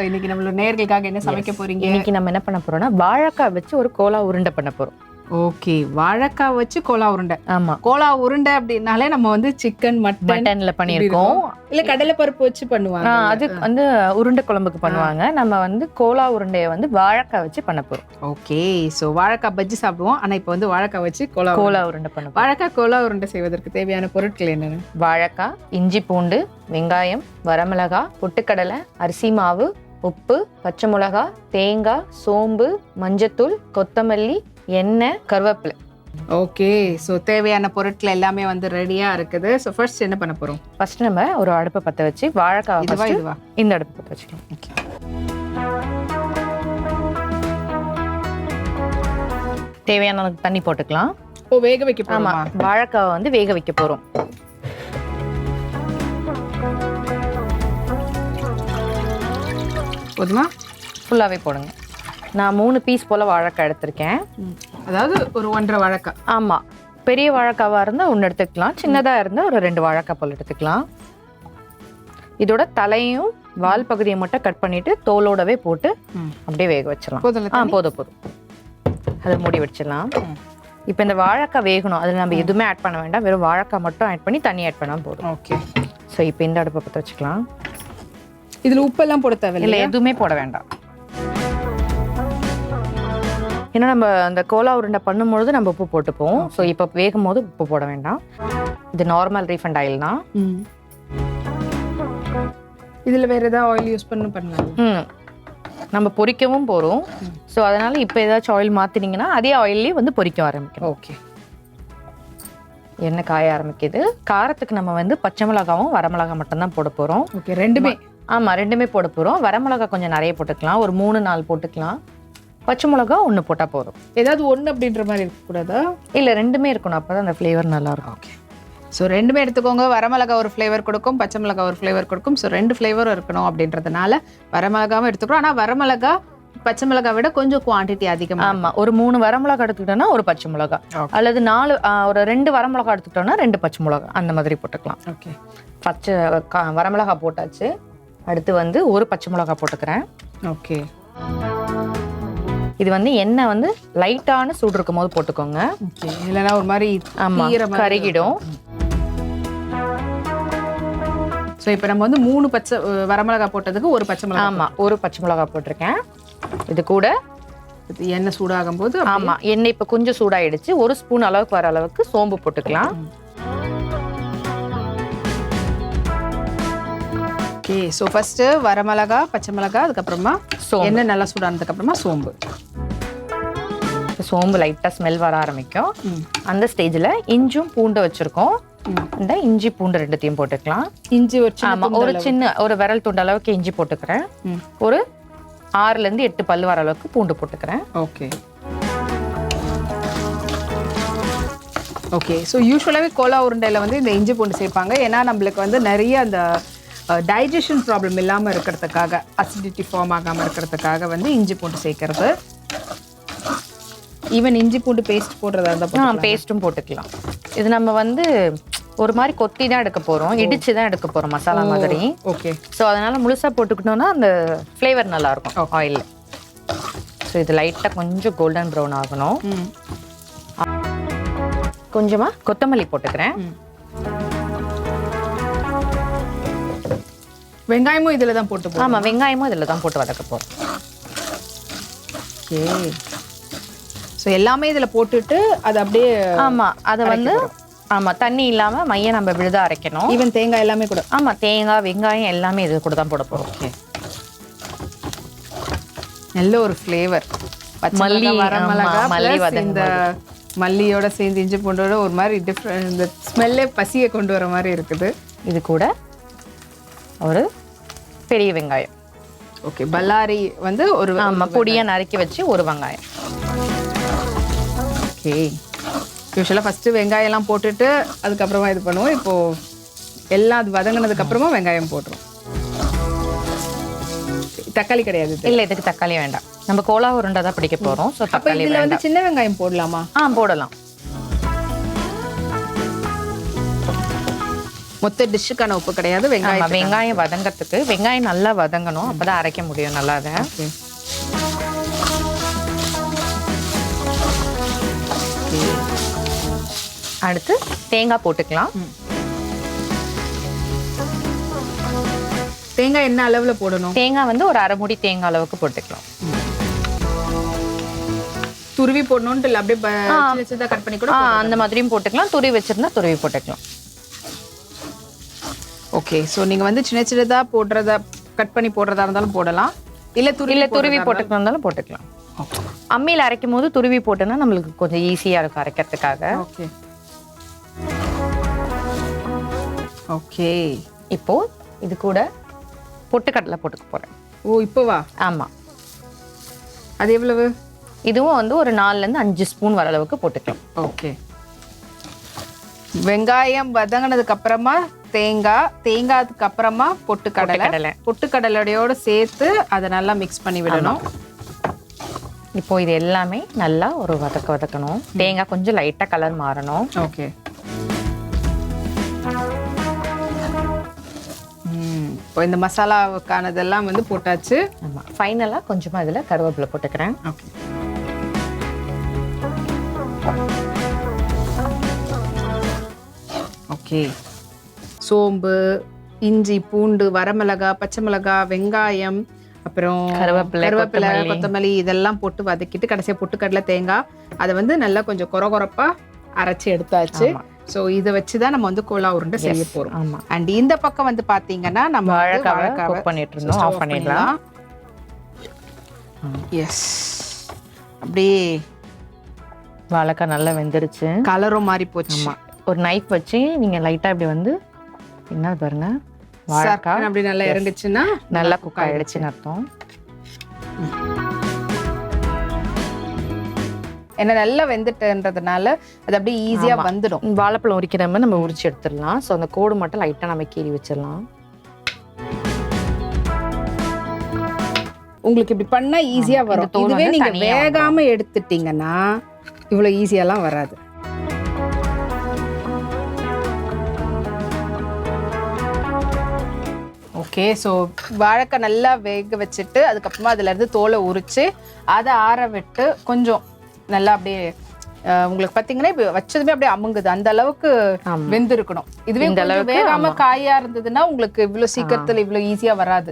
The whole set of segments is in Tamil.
இன்னைக்கு நம்மளோட நேயர்களுக்காக என்ன சமைக்க போறீங்க? இன்னைக்கு நம்ம என்ன பண்ண போறோம்னா வாழைக்காய் வச்சு ஒரு கோலா உருண்டை பண்ண போறோம். ஓகே, வாழைக்காய் வச்சு கோலா உருண்டை. ஆமா, கோலா உருண்டை அப்படின்னாலே நம்ம வந்து சிக்கன் மட்டன்ல பண்ணியிருக்கோம். இல்ல கடலை பருப்பு வச்சு பண்ணுவாங்க. அது வந்து உருண்டை குழம்புக்கு பண்ணுவாங்க. நம்ம வந்து கோலா உருண்டையை வந்து வாழைக்காய் வச்சு பண்ண போறோம். ஓகே, ஸோ வாழைக்காய் பஜ்ஜி சாப்பிடுவோம். ஆனா இப்போ வந்து வாழைக்காய் வச்சு கோலா உருண்டை பண்ண. வாழைக்காய் கோலா உருண்டை செய்வதற்கு தேவையான பொருட்கள் என்னென்ன? வாழைக்காய், இஞ்சி பூண்டு, வெங்காயம், வரமிளகாய், பொட்டுக்கடலை, அரிசி மாவு, உப்பு, பச்சை மிளகாய், தேங்காய், சோம்பு, மஞ்சத்தூள், கொத்தமல்லி, எண்ணெய், கருவேப்பிலை. ஓகே, ஸோ தேவையான பொருட்கள் எல்லாமே வந்து ரெடியா இருக்குது. ஸோ ஃபர்ஸ்ட் என்ன பண்ண போறோம்? ஃபர்ஸ்ட் நம்ம ஒரு அடுப்பை பற்ற வச்சு வாழைக்காய் இதுவா இந்த அடுப்பு பற்ற வச்சுக்கலாம். ஓகே, தேவையான அளவுக்கு தண்ணி போட்டுக்கலாம். ஓ, வேக வைக்க போறோமா? ஆமா, வாழைக்காவை வந்து வேக வைக்க போறோம். போதுமா? ஃபுல்லாவே போடுங்க. நான் 3 பீஸ் போல வாழைக்காய் எடுத்திருக்கேன். அதாவது ஒரு 1.5 வாழைக்காய். ஆமா, பெரிய வாழைக்காவா இருந்தா 1 எடுத்துக்கலாம், சின்னதா இருந்தா ஒரு 2 வாழைக்காய் போல எடுத்துக்கலாம். இதோட தலையும் வால் பகுதியை மட்டும் கட் பண்ணிட்டு தோலோடவே போட்டு அப்படியே வேக வச்சிடலாம். போதும். அதை மூடி வச்சிடலாம். இப்போ இந்த வாழைக்காய் வேகணும், அதில் நம்ம எதுவுமே ஆட் பண்ண வேண்டாம், வெறும் வாழைக்காய் மட்டும் ஆட் பண்ணி தண்ணி ஆட் பண்ணால் போதும். ஓகே, ஸோ இப்போ இந்த அடுப்பை பற்ற வச்சுக்கலாம். இதில் உப்பெல்லாம் போட தேவையில்லை? எதுவுமே போட வேண்டாம். ஏன்னா நம்ம அந்த கோலா உருண்டை பண்ணும்பொழுது நம்ம உப்பு போட்டுப்போம். ஸோ இப்போ வேகும் போது உப்பு போட வேண்டாம். இது நார்மல் ரீஃபண்ட் ஆயில் தான். இதில் வேற ஏதாவது ஆயில் யூஸ் பண்ணலாம்? நம்ம பொரிக்கவும் போகிறோம். ஸோ அதனால இப்போ ஏதாச்சும் ஆயில் மாற்றினீங்கன்னா அதே ஆயிலே வந்து பொரிக்க ஆரம்பிக்கும். ஓகே, எண்ணெய் காய ஆரம்பிக்குது. காரத்துக்கு நம்ம வந்து பச்சை மிளகாவும் வரமிளகாய் மட்டும்தான் போட போகிறோம். ஓகே, ரெண்டுமே? ஆமாம், ரெண்டுமே போட போகிறோம். வரமிளகாய் கொஞ்சம் நிறைய போட்டுக்கலாம், ஒரு 3-4 போட்டுக்கலாம். பச்சை மிளகா 1 போட்டால் போதும். ஏதாவது 1 அப்படின்ற மாதிரி இருக்கக்கூடாதா? இல்லை, ரெண்டுமே இருக்கணும், அப்போ தான் அந்த ஃப்ளேவர் நல்லாயிருக்கும். ஓகே, ஸோ ரெண்டுமே எடுத்துக்கோங்க. வரமிளகா ஒரு ஃப்ளேவர் கொடுக்கும், பச்சை மிளகா ஒரு ஃப்ளேவர் கொடுக்கும். ஸோ 2 ஃப்ளேவரும் இருக்கணும் அப்படின்றதுனால வரமிளகாவும் எடுத்துக்கிறோம். ஆனால் வரமிளகா பச்சை மிளகா விட கொஞ்சம் குவான்டிட்டி அதிகமாக. ஆமாம், ஒரு 3 வரமிளகா எடுத்துக்கிட்டோம்னா ஒரு பச்சை மிளகா, அல்லது 4 ஒரு 2 வரமிளகா எடுத்துக்கிட்டோம்னா 2 பச்சை மிளகா, அந்த மாதிரி போட்டுக்கலாம். ஓகே, பச்சை வரமிளகா போட்டாச்சு. அடுத்து வந்து ஒரு பச்சை மிளகா போட்டுக்கிறேன். ஓகே, இது வந்து எண்ணெய் வந்து லைட்டான சூடு இருக்கும் போது போட்டுக்கோங்க. ஓகே, இல்லைன்னா ஒரு மாதிரி கருகிடும். ஸோ இப்போ நம்ம வந்து 3 பச்சை வரமிளகா போட்டதுக்கு ஒரு பச்சை மிளகா. ஆமாம், ஒரு பச்சை மிளகா போட்டிருக்கேன். இது கூட எண்ணெய் சூடாகும் போது, ஆமாம், எண்ணெய் இப்போ கொஞ்சம் சூடாயிடுச்சு. 1 ஸ்பூன் அளவுக்கு வர அளவுக்கு சோம்பு போட்டுக்கலாம். ஓகே, ஸோ ஃபர்ஸ்ட் வரமிளகா, பச்சை மிளகா, அதுக்கப்புறமா எண்ணெய் நல்லா சூடானதுக்கு அப்புறமா சோம்பு. சோம்பு லைட்டாக ஸ்மெல் வர ஆரம்பிக்கும். அந்த ஸ்டேஜில் இஞ்சும் பூண்டு வச்சுருக்கோம். இந்த இஞ்சி பூண்டு 2த்தையும் போட்டுக்கலாம். இஞ்சி ஒரு சின்ன ஒரு விரல் துண்டு அளவுக்கு இஞ்சி போட்டுக்கிறேன். ஒரு 6லேருந்து 8 பல் வர அளவுக்கு பூண்டு போட்டுக்கிறேன். Okay, okay. ஸோ யூஸ்வலாகவே கோலா உருண்டையில் வந்து இந்த இஞ்சி பூண்டு சேர்ப்பாங்க. ஏன்னா நம்மளுக்கு வந்து நிறைய அந்த டைஜஷன் ப்ராப்ளம் இல்லாமல் இருக்கிறதுக்காக, அசிடிட்டி ஃபார்ம் ஆகாமல் இருக்கிறதுக்காக வந்து இஞ்சி பூண்டு சேர்க்கறது. ஈவன் இஞ்சி பூண்டு பேஸ்ட் போடுறதா இருந்தால் பேஸ்ட்டும் போட்டுக்கலாம். இது நம்ம வந்து ஒரு மாதிரி கொத்தி தான் எடுக்க போகிறோம், இடிச்சு தான் எடுக்க போகிறோம் மசாலா மாதிரி. ஓகே, ஸோ அதனால் முழுசாக போட்டுக்கிட்டோம்னா அந்த ஃப்ளேவர் நல்லாயிருக்கும் ஆயிலில். ஸோ இது லைட்டாக கொஞ்சம் கோல்டன் ப்ரௌன் ஆகணும். கொஞ்சமாக கொத்தமல்லி போட்டுக்கிறேன். வெங்காயமும் இதில் தான் போட்டு போகிறோம்? ஆமாம், வெங்காயமும் இதில் தான் போட்டு வதக்க போகிறோம். ஓகே, ஸோ எல்லாமே இதில் போட்டுட்டு அது அப்படியே. ஆமாம், அதை வந்து தண்ணி இல்லாமல் மையம் நம்ம விழுதா அரைக்கணும். ஈவன் தேங்காய் எல்லாமே கூட? ஆமாம், தேங்காய் வெங்காயம் எல்லாமே இது கூட தான் போட போகிறோம். ஓகே, நல்ல ஒரு ஃப்ளேவர். மல்லி, வரமிளகா, இந்த மல்லியோட சேர்ந்து இஞ்சி பூண்டோட ஒரு மாதிரி டிஃப்ரெண்ட், இந்த ஸ்மெல்லே பசியை கொண்டு வர மாதிரி இருக்குது. இது கூட ஒரு பெரிய வெங்காயம். ஓகே, பல்லாரி வந்து ஒரு பொடியாக நறுக்கி வச்சு ஒரு வெங்காயம். ஓகே, யூஸ்வலாக ஃபஸ்ட்டு வெங்காயம்லாம் போட்டுட்டு அதுக்கப்புறமா இது பண்ணுவோம். இப்போது எல்லாம் அது வதங்கினதுக்கப்புறமா வெங்காயம் போட்டுரும். தக்காளி கிடையாது? இல்லை, இதுக்கு தக்காளி வேண்டாம். நம்ம கோலா உருண்டை தான் பிடிக்க போகிறோம். ஸோ தக்காளி இதில் வந்து சின்ன வெங்காயம் போடலாமா? போடலாம். மொத்த டிஷ்ஷுக்கான உப்பு கிடையாது, வெங்காயம் வெங்காயம் வதங்கறதுக்கு. வெங்காயம் நல்லா வதங்கணும், அப்பதான் அரைக்க முடியும் நல்லா. அதை அடுத்து தேங்காய் போட்டுக்கலாம். தேங்காய் என்ன அளவுல போடணும்? தேங்காய் வந்து ஒரு 1/2 மூடி தேங்காய் அளவுக்கு போட்டுக்கலாம். துருவி போடணும்னு இல்லை, அப்படியே சின்னதா கட் பண்ணி கூட அந்த மாதிரியும் போட்டுக்கலாம். துருவி வச்சிருந்தா துருவி போட்டுக்கலாம். ஓகே, ஸோ நீங்க வந்து சின்ன சின்னதா போடுறதா கட் பண்ணி போடுறதா இருந்தாலும் போடலாம், இல்ல துருவி போட்டுக்கிறதா இருந்தாலும் போட்டுக்கலாம். அம்மியில் அரைக்கும் போது துருவி போட்டோம்னா நம்மளுக்கு கொஞ்சம் ஈஸியா இருக்கும் அரைக்கிறதுக்காக. Okay okay. இப்போ இது கூட பொட்டுக்கடலை போட்டுக்க போறேன். ஓ, இப்போவா? ஆமா. அது எவ்வளவு? இதுவும் வந்து ஒரு 4ல இருந்து 5 ஸ்பூன் வர அளவுக்கு போட்டுக்கலாம். ஓகே. வெங்காயம் வதங்கினதுக்கு அப்புறமா தேங்காய்க்கு அப்புறமா பொட்டுக்கடலையோட சேர்த்து அதை நல்லா மிக்ஸ் பண்ணி விடணும். இப்போ இது எல்லாமே நல்லா ஒரு வதக்கணும். தேங்காய் கொஞ்சம் லைட்டா கலர் மாறணும். ஓகே. இப்போ இந்த மசாலாவுக்கானதெல்லாம் வந்து போட்டாச்சு. ஆமா, ஃபைனலா கொஞ்சமா இதுல கருவேப்பிலை போட்டுக்கிறேன். ஓகே. ஓகே. சோம்பு, இஞ்சி, பூண்டு, வரமிளகாய், பச்சை மிளகாய், வெங்காயம், அப்புறம் கருவேப்பிலை, கொத்தமல்லி இதெல்லாம் போட்டு வதக்கிட்டு கடைசியா பொட்டுக்கடலை, தேங்காய் அதை வந்து நல்லா கொஞ்சம் கொரகொரப்பா அரைச்சி எடுத்தாச்சு. ஸோ இதை வச்சுதான் நம்ம வந்து கோலா உருண்டை செய்ய போறோம். அண்ட் இந்த பக்கம் வந்து பாத்தீங்கன்னா நம்ம வாழைக்காய் பண்ணிட்டு இருந்தோம். ஆஃப் பண்ணிடலாம். எஸ், அப்படியே வாழைக்காய் நல்லா வெந்துருச்சு, கலரும் மாறி போச்சு. ஒரு நைஃப் வச்சு நீங்க லைட்டா இப்படி வந்து என்ன பாருங்க, வாழைக்காய் அப்படி நல்லா இறங்குச்சுன்னா நல்லா குக் ஆயிடுச்சுன்னு அர்த்தம். ஏன்னா நல்லா வெந்துட்டுன்றதுனால அது அப்படியே ஈஸியா வந்துடும். வாழைப்பழம் உரிக்கிற மாதிரி நம்ம உரிச்சு எடுத்துடலாம். ஸோ அந்த கோடு மட்டும் லைட்டா நம்ம கீறி வச்சிடலாம். உங்களுக்கு இப்படி பண்ணா ஈஸியா வரும். இதுவே நீங்க வேகாம எடுத்துட்டீங்கன்னா இவ்வளவு ஈஸியாலாம் வராது. ஓகே. ஸோ வாழைக்காய் நல்லா வேக வச்சுட்டு அதுக்கப்புறமா அதுல இருந்து தோலை உரிச்சு அதை ஆற விட்டு கொஞ்சம் நல்லா அப்படியே உங்களுக்கு பாத்தீங்கன்னா இப்ப வச்சதுமே அப்படியே அமுங்குது, அந்த அளவுக்கு வெந்திருக்கணும். இதுவே வேகாம காயா இருந்ததுன்னா உங்களுக்கு இவ்வளவு சீக்கிரத்துல இவ்வளவு ஈஸியா வராது.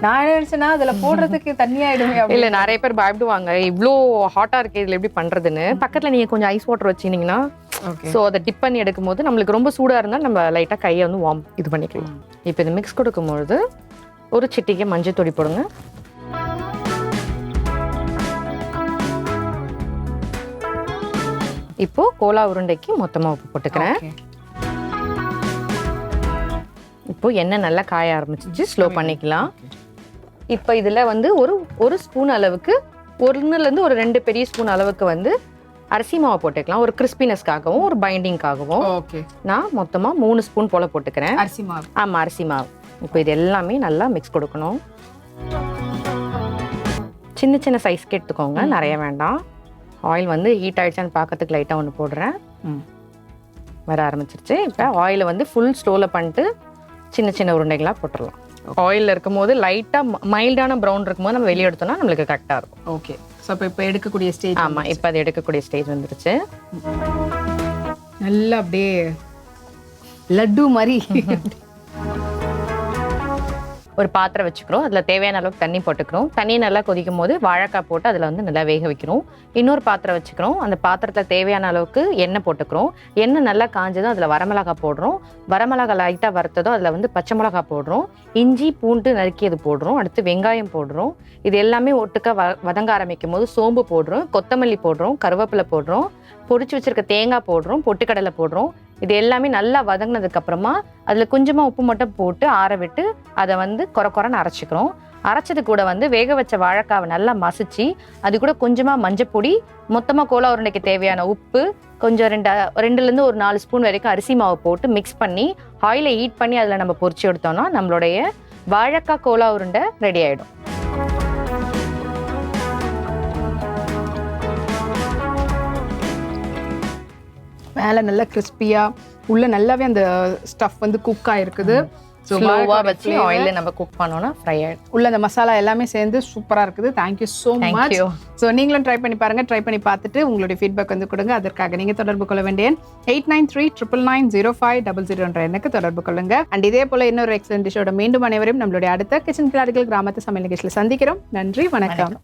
நான் நினைச்சேன்னா அதுல போடுறதுக்கு தண்ணியாயிடுமே. இல்ல, நிறைய பேர் பயப்படுவாங்க இவ்வளோ ஹாட்டா இருக்கு இதுல எப்படி பண்றதுன்னு. பக்கத்துல நீங்க கொஞ்சம் ஐஸ் வாட்டர் வச்சீங்கன்னா ஸோ அதை டிப் பண்ணி எடுக்கும் போது நம்மளுக்கு ரொம்ப சூடா இருந்தா நம்ம லைட்டா கையை வந்து வார்ம் இது பண்ணிக்கலாம். இப்போ இது மிக்ஸ் கொடுக்கும்பொழுது ஒரு சிட்டிக்கு மஞ்சள் தூள் போடுங்க. இப்போ கோலா உருண்டைக்கு மொத்தமா உப்பு போட்டுக்கிறேன். இப்போ எண்ணெய் நல்லா காய ஆரம்பிச்சிச்சு, ஸ்லோ பண்ணிக்கலாம். இப்போ இதுல வந்து ஒரு ஸ்பூன் அளவுக்கு 1ல இருந்து ஒரு 2 பெரிய ஸ்பூன் அளவுக்கு வந்து அரிசி மாவு போட்டுக்கலாம். ஒரு கிறிஸ்பினஸ்க்காகவும் ஒரு பைண்டிங்காகவும். நான் மொத்தமா 3 ஸ்பூன் போல போட்டுக்கிறேன் அரிசி மாவு. ஆமா, அரிசி மாவு. இப்போ இது எல்லாமே நல்லா மிக்ஸ் கொடுக்கணும். சின்ன சின்ன சைஸ்க்கு எடுத்துக்கோங்க, நிறைய வேண்டாம். ஆயில் வந்து ஹீட் ஆயிடுச்சான்னு பார்க்கறதுக்கு லைட்டா ஒன்று போடுறேன். வர ஆரம்பிச்சிருச்சு. இப்போ ஆயிலை வந்து ஃபுல் ஸ்லோல பண்ணிட்டு சின்ன சின்ன உருண்டைகளா போட்டுடலாம். ஆயிலில் இருக்கும் போது லைட்டாக மைல்டான ப்ரௌன் இருக்கும்போது நம்ம வெளியே எடுத்தோம்னா நம்மளுக்கு கரெக்டாக இருக்கும். ஓகே. ஸோ இப்போ எடுக்கக்கூடிய ஸ்டேஜ். ஆமாம், இப்போ அது எடுக்கக்கூடிய ஸ்டேஜ் வந்துருச்சு. நல்லா அப்படியே லட்டு மாதிரி ஒரு பாத்திரம் வச்சுக்கிறோம். அதில் தேவையான அளவுக்கு தண்ணி போட்டுக்கிறோம். தண்ணி நல்லா கொதிக்கும் போது வாழைக்காய் போட்டு அதில் வந்து நல்லா வேக வைக்கிறோம். இன்னொரு பாத்திரம் வச்சுக்கிறோம். அந்த பாத்திரத்தில் தேவையான அளவுக்கு எண்ணெய் போட்டுக்கிறோம். எண்ணெய் நல்லா காஞ்சதும் அதில் வரமிளகாய் போடுறோம். வரமிளகாய் லைட்டாக வறுத்ததும் அதில் வந்து பச்சை மிளகாய் போடுறோம். இஞ்சி பூண்டு நறுக்கியது போடுறோம். அடுத்து வெங்காயம் போடுறோம். இது எல்லாமே ஒட்டுக்க வதங்க ஆரம்பிக்கும் போது சோம்பு போடுறோம், கொத்தமல்லி போடுறோம், கருவேப்பிலை போடுறோம், பொடிச்சு வச்சிருக்க தேங்காய் போடுறோம், பொட்டுக்கடலை போடுறோம். இது எல்லாமே நல்லா வதங்கினதுக்கு அப்புறமா அதுல கொஞ்சமா உப்பு மட்டும் போட்டு ஆற விட்டு அதை வந்து கொரன்னு அரைச்சிக்கிறோம். அரைச்சது கூட வந்து வேக வச்ச வாழைக்காவை நல்லா மசிச்சு அது கூட கொஞ்சமா மஞ்சப்பொடி, மொத்தமா கோலா உருண்டைக்கு தேவையான உப்பு, கொஞ்சம் 2ல இருந்து ஒரு 4 ஸ்பூன் வரைக்கும் அரிசி மாவு போட்டு மிக்ஸ் பண்ணி ஆயிலை ஹீட் பண்ணி அதுல நம்ம பொரிச்சு எடுத்தோம்னா நம்மளுடைய வாழைக்காய் கோலா உருண்டை ரெடி ஆயிடும். மேலே நல்லா கிறிஸ்பியாக உள்ள நல்லாவே அந்த ஸ்டஃப் வந்து குக் ஆகிருக்குது. ஸோ ஸ்லோவாக வச்சு ஆயிலில் நம்ம குக் பண்ணோன்னா ஃப்ரை ஆகிடும். உள்ள அந்த மசாலா எல்லாமே சேர்ந்து சூப்பராக இருக்குது. Thank you so much. ஸோ நீங்களும் ட்ரை பண்ணி பாருங்கள். ட்ரை பண்ணி பார்த்துட்டு உங்களுடைய ஃபீட்பேக் வந்து கொடுங்க. அதற்காக நீங்கள் தொடர்பு கொள்ள வேண்டிய 8939990500 என்ற எண்ணுக்கு தொடர்பு கொள்ளுங்க. அண்ட் இதே போல் இன்னொரு எக்ஸலன்ட் டிஷோட மீண்டும் அனைவரையும் நம்மளுடைய அடுத்த கிச்சன் கிளாடிகள் கிராமத்து சமையல் நிகழ்ச்சியில் சந்திக்கிறோம். நன்றி, வணக்கம்.